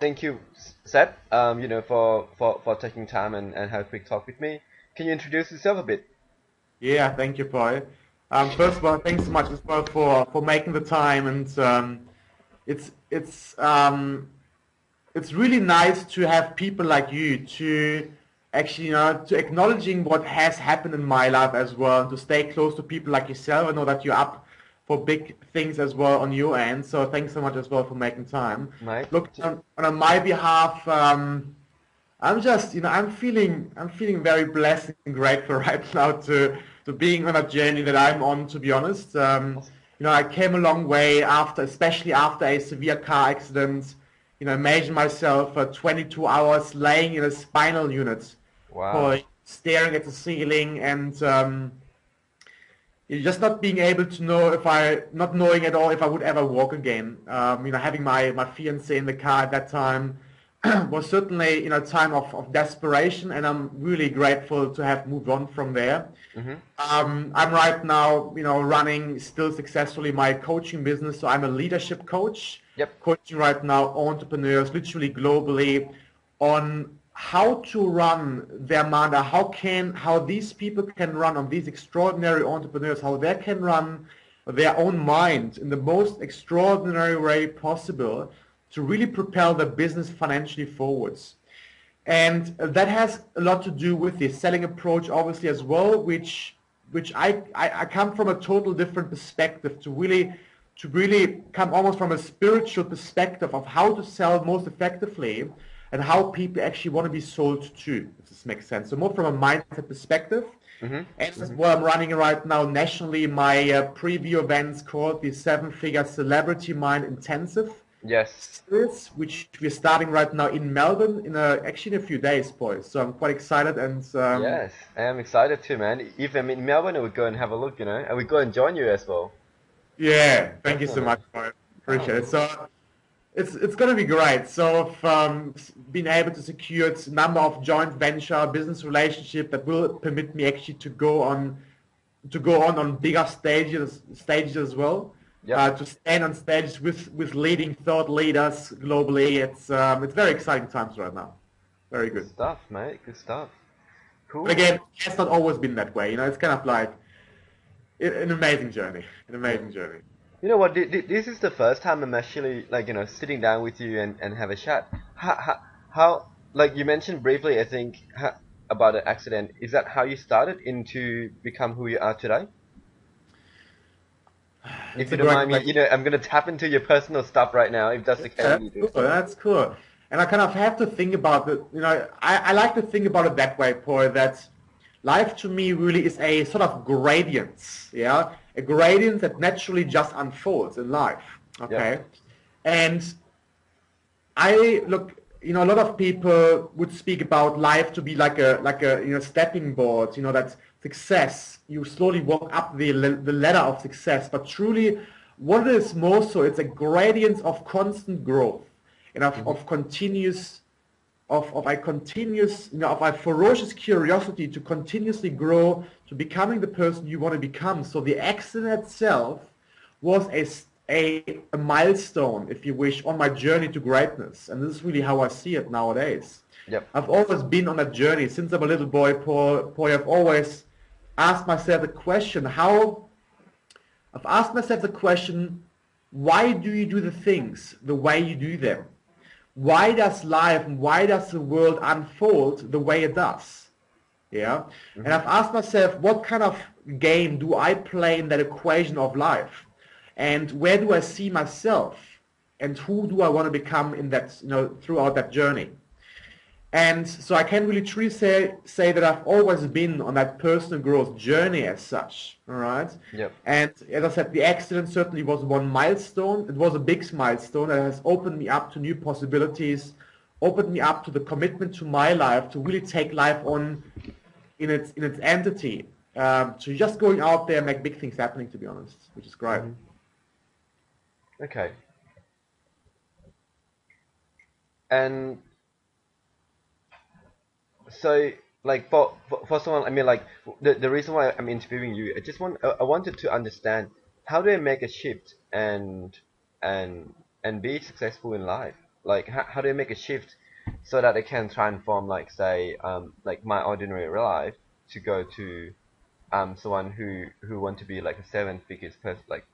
thank you, Seb, for taking time and have a quick talk with me. Can you introduce yourself a bit? Yeah, thank you, Paul. First of all, thanks so much as well for making the time, and it's it's um, it's really nice to have people like you to actually, to acknowledging what has happened in my life as well, and to stay close to people like yourself. I know that you're up for big things as well on your end, so thanks so much as well for making time. Mate, Look, on my behalf, I'm just, I'm feeling very blessed and grateful right now to being on a journey that I'm on, to be honest. I came a long way after, especially after a severe car accident. Imagine myself 22 hours laying in a spinal unit, wow. for staring at the ceiling and just not being able to know not knowing at all if I would ever walk again. Having my fiance in the car at that time was certainly, a time of desperation, and I'm really grateful to have moved on from there. Mm-hmm. I'm right now, running still successfully my coaching business. So I'm a leadership coach, Yep. coaching right now entrepreneurs, literally globally, on how to run their mind, how these people can run, on these extraordinary entrepreneurs, how they can run their own mind in the most extraordinary way possible to really propel their business financially forwards. And that has a lot to do with the selling approach, obviously, as well, which I come from a total different perspective, to really come almost from a spiritual perspective of how to sell most effectively and how people actually want to be sold to, if this makes sense. So more from a mindset perspective. And Mm-hmm. as Mm-hmm. well, I'm running right now nationally my preview events called the Seven Figure Celebrity Mind Intensive Yes. series, which we're starting right now in Melbourne actually in a few days, boys. So I'm quite excited, and Yes. I am excited too, man. If I'm in Melbourne, I would go and have a look, and we go and join you as well. yeah, thank you so Definitely. much, boy. Oh, Appreciate it. So it's gonna be great. So I've been able to secure a number of joint venture business relationship that will permit me actually to go on bigger stages as well. yep. To stand on stages with leading thought leaders globally. It's very exciting times right now. Very Good good. stuff, mate. Good stuff. But Cool. again, it's not always been that way. It's kind of like an amazing journey. An Yeah. amazing journey. You know what? This is the first time I'm actually like sitting down with you and have a chat. How like you mentioned briefly, I think about an accident. Is that how you started into become who you are today? If It's you a don't great mind me, question. I'm gonna tap into your personal stuff right now, if that's Yeah, okay with that's you to. cool. That's cool. And I kind of have to think about it. I like to think about it that way, Paul, that life to me really is a sort of gradient. Yeah. A gradient that naturally just unfolds in life. Yep. Okay. And I look, a lot of people would speak about life to be like a stepping board. That success, you slowly walk up the ladder of success. But truly, what it is more so, it's a gradient of constant growth and Mhm. of a continuous, of a ferocious curiosity to continuously grow to becoming the person you want to become. So the accident itself was a milestone, if you wish, on my journey to greatness. And this is really how I see it nowadays. Yep. I've always been on a journey since I'm a little boy, Paul. I've always asked myself the question, I've asked myself the question, why do you do the things the way you do them? Why does life and why does the world unfold the way it does? Yeah. And Mhm. I've asked myself, what kind of game do I play in that equation of life? And where do I see myself? And who do I want to become in that, throughout that journey? And so I can really truly say that I've always been on that personal growth journey as such. All right. Yep. And as I said, the accident certainly was one milestone. It was a big milestone that has opened me up to new possibilities, opened me up to the commitment to my life to really take life on in its entity. So just going out there and make big things happening, to be honest, which is great. Mhm. Okay. And so, like for someone, I mean, like the reason why I'm interviewing you, I wanted to understand how do I make a shift and and be successful in life. Like how do you make a shift so that they can transform, like say, like my ordinary life to go to someone who want to be like a seven figures person, like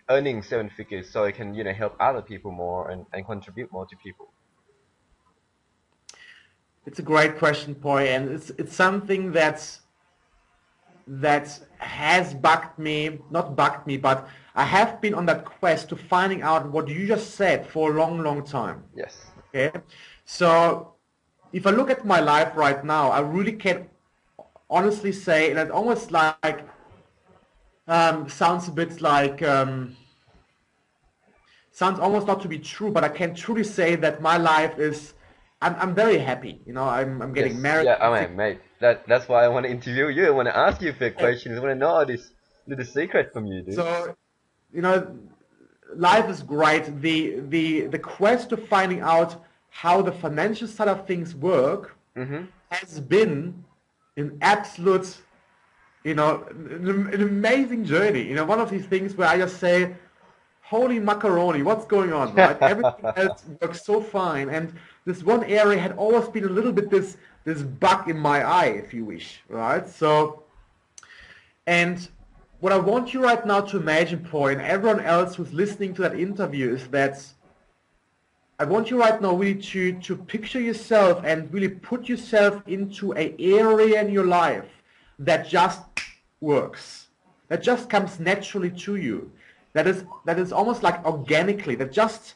earning seven figures, so it can help other people more and contribute more to people. It's a great question, Poi, and it's something that has bugged me, not bugged me, but I have been on that quest to finding out what you just said for a long, long time. Yes. Okay, so if I look at my life right now, I really can honestly say, and it almost like sounds a bit like sounds almost not to be true, but I can truly say that my life is. I'm very happy. You know, I'm Yes. getting married. Yeah. I mean, mate. That's why I want to interview you. I want to ask you a few questions. I want to know all this little secret from you, dude. So, you know, life is great. The quest of finding out how the financial side of things work Mhm. has been an absolute, an amazing journey. You know, one of these things where I just say, holy macaroni, what's going on, right? Everything else works so fine, and this one area had always been a little bit this bug in my eye, if you wish, right? So, and what I want you right now to imagine, Paul, and everyone else who's listening to that interview, is that I want you right now really to picture yourself and really put yourself into an area in your life that just works, that just comes naturally to you, that is almost like organically, that just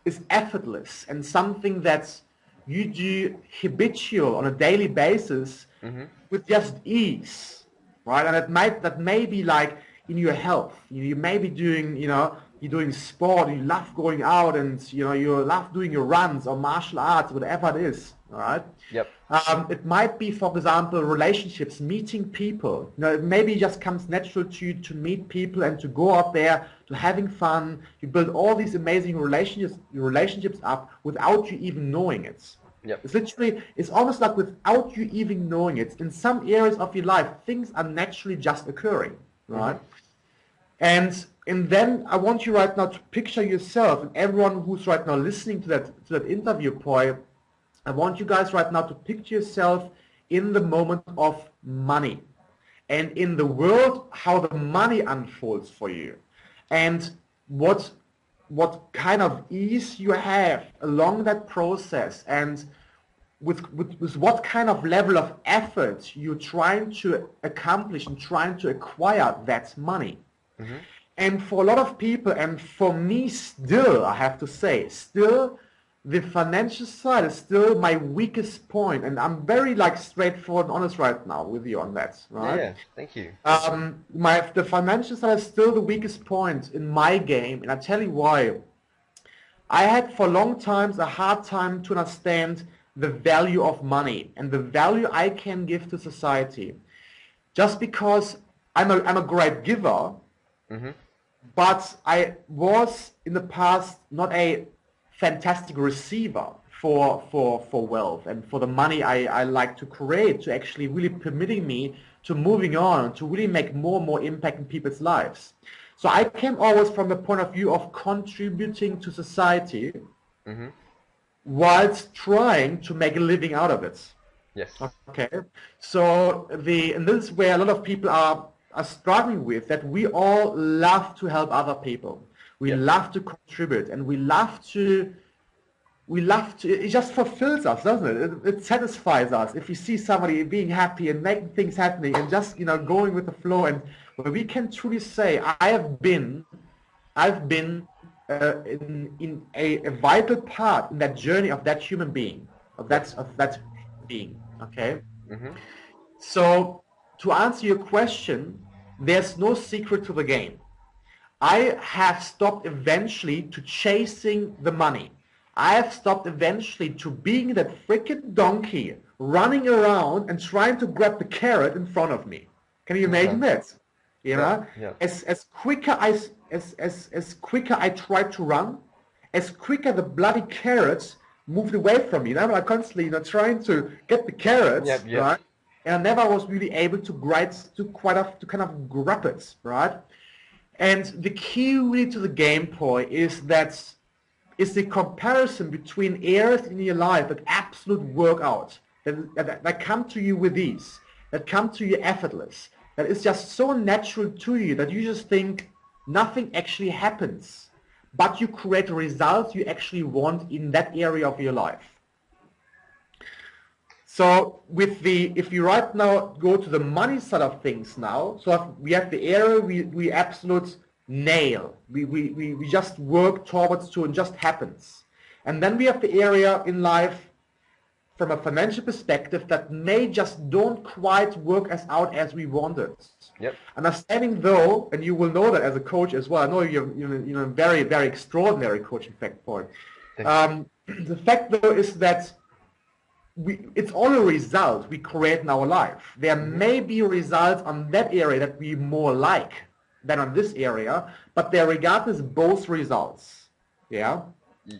is effortless and something that you do habitual on a daily basis Mhm. with just ease, right? And that may be like in your health. You may be doing, you're doing sport, you love going out, and you love doing your runs or martial arts, whatever it is, all right? Yep. It might be, for example, relationships, meeting people. It maybe just comes natural to you to meet people and to go out there, to having fun. You build all these amazing relationships up without you even knowing it. Yep. It's almost like without you even knowing it, in some areas of your life, things are naturally just occurring, right? Mhm. And then I want you right now to picture yourself, and everyone who's right now listening to that interview, Poi, I want you guys right now to picture yourself in the moment of money, and in the world, how the money unfolds for you, and what kind of ease you have along that process, and with what kind of level of effort you're trying to accomplish and trying to acquire that money. Mhm. And for a lot of people, and for me still, I have to say, still, the financial side is still my weakest point. And I'm very straightforward and honest right now with you on that, Yeah. right? Yeah. Thank you. The financial side is still the weakest point in my game, and I tell you why. I had for long times a hard time to understand the value of money and the value I can give to society. Just because I'm a great giver, Mhm. but I was in the past not a fantastic receiver for wealth and for the money I like to create, to actually really permitting me to moving on, to really make more and more impact in people's lives. So I came always from the point of view of contributing to society Mhm. whilst trying to make a living out of it. Yes. Okay, so and this is where a lot of people are struggling with, that we all love to help other people. We Yep. love to contribute, and we love to, it just fulfills us, doesn't it? It satisfies us if we see somebody being happy and making things happening and just, going with the flow. And where we can truly say, I've been in a vital part in that journey of that human being, Yep. of that being. Okay. Mhm. So to answer your question, there's no secret to the game. I have stopped eventually to chasing the money. I have stopped eventually to being that freaking donkey running around and trying to grab the carrot in front of me. Can you Okay. imagine that? You Yep. know, Yep. as quicker I tried to run, as quicker the bloody carrots moved away from me. And I'm like constantly, trying to get the carrots, Yep. Yep. right? And I never was really able to kind of grab it, right? And the key really to the game, Poi, is that is the comparison between areas in your life that absolute work out, that come to you with ease, that come to you effortless, that is just so natural to you that you just think nothing actually happens, but you create results you actually want in that area of your life. So if you right now go to the money side of things now, so we have the area we absolute nail. We just work towards to and just happens. And then we have the area in life from a financial perspective that may just don't quite work as out as we wanted. Yep. Understanding though, and you will know that as a coach as well, I know you're a very, very extraordinary coach in fact, Paul. The fact though is that it's all a result we create in our life. There may be results on that area that we more like than on this area, but they're regardless both results. Yeah?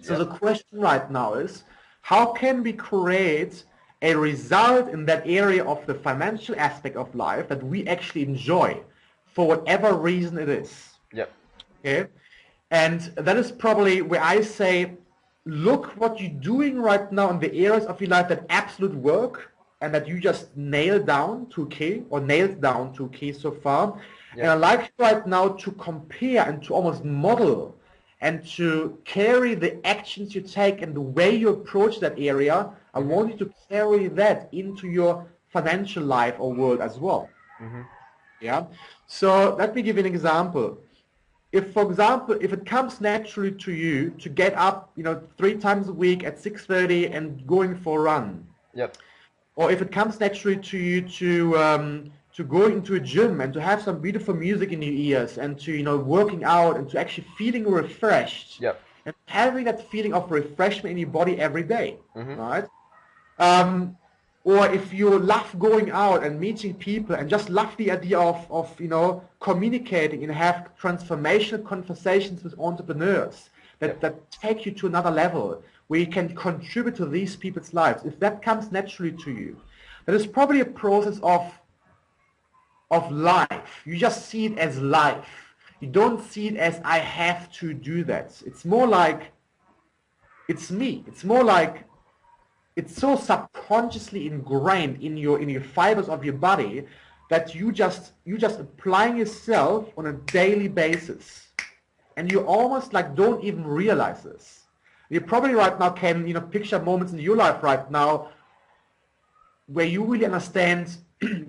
So the question right now is, how can we create a result in that area of the financial aspect of life that we actually enjoy for whatever reason it is? Yep. Okay? And that is probably where I say, look what you're doing right now in the areas of your life that absolute work and that you just nailed down to K or nailed down to K so far. Yeah. And I like right now to compare and to almost model and to carry the actions you take and the way you approach that area. I want you to carry that into your financial life or world as well. Yeah. So let me give you an example. If, for example, if it comes naturally to you to get up, 3 times a week at 6:30 and going for a run, or if it comes naturally to you to go into a gym and to have some beautiful music in your ears and to working out and to actually feeling refreshed, and having that feeling of refreshment in your body every day, right? Or if you love going out and meeting people and just love the idea of communicating and have transformational conversations with entrepreneurs that take you to another level where you can contribute to these people's lives, if that comes naturally to you, that is probably a process of life. You just see it as life. You don't see it as I have to do that. It's more like it's me. It's more like it's so subconsciously ingrained in your fibers of your body that you just applying yourself on a daily basis, and you almost like don't even realize this. You probably right now can picture moments in your life right now where you really understand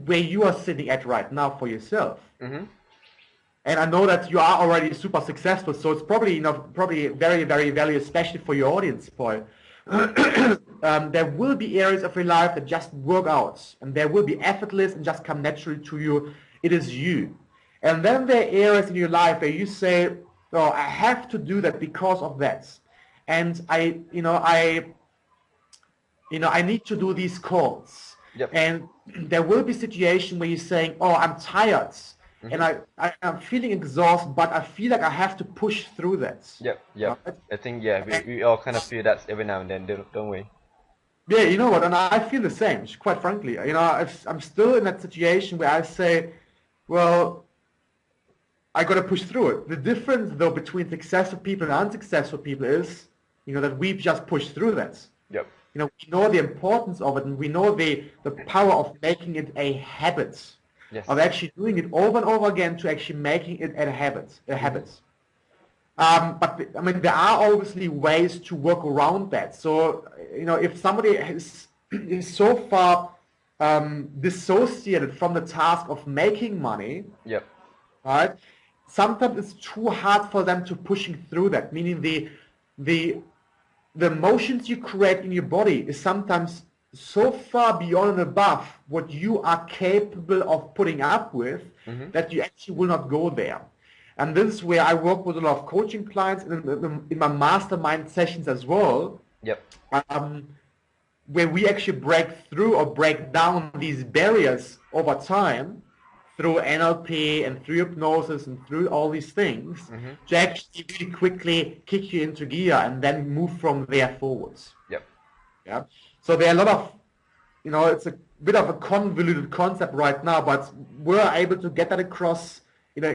where you are sitting at right now for yourself. And I know that you are already super successful, so it's probably probably very, very valuable, especially for your audience, Paul. There will be areas of your life that just work out, and there will be effortless and just come naturally to you. It is you. And then there are areas in your life where you say, "Oh, I have to do that because of that," and I need to do these calls. And there will be situations where you're saying, "Oh, I'm tired." And I'm feeling exhausted, but I feel like I have to push through that. Right? I think, we all kind of feel that every now and then, don't we? Yeah, you know what, and I feel the same, quite frankly. I'm still in that situation where I say, well, I got to push through it. The difference, though, between successful people and unsuccessful people is, that we've just pushed through that. We know the importance of it, and we know the power of making it a habit. Of actually doing it over and over again to actually making it a habit. But I mean, there are obviously ways to work around that. So, if somebody is so far dissociated from the task of making money, right? Sometimes it's too hard for them to pushing through that. Meaning the emotions you create in your body is sometimes so far beyond and above what you are capable of putting up with that you actually will not go there. And this is where I work with a lot of coaching clients in my mastermind sessions as well, where we actually break through or break down these barriers over time through NLP and through hypnosis and through all these things to actually really quickly kick you into gear and then move from there forwards. So there are a lot of, it's a bit of a convoluted concept right now, but we're able to get that across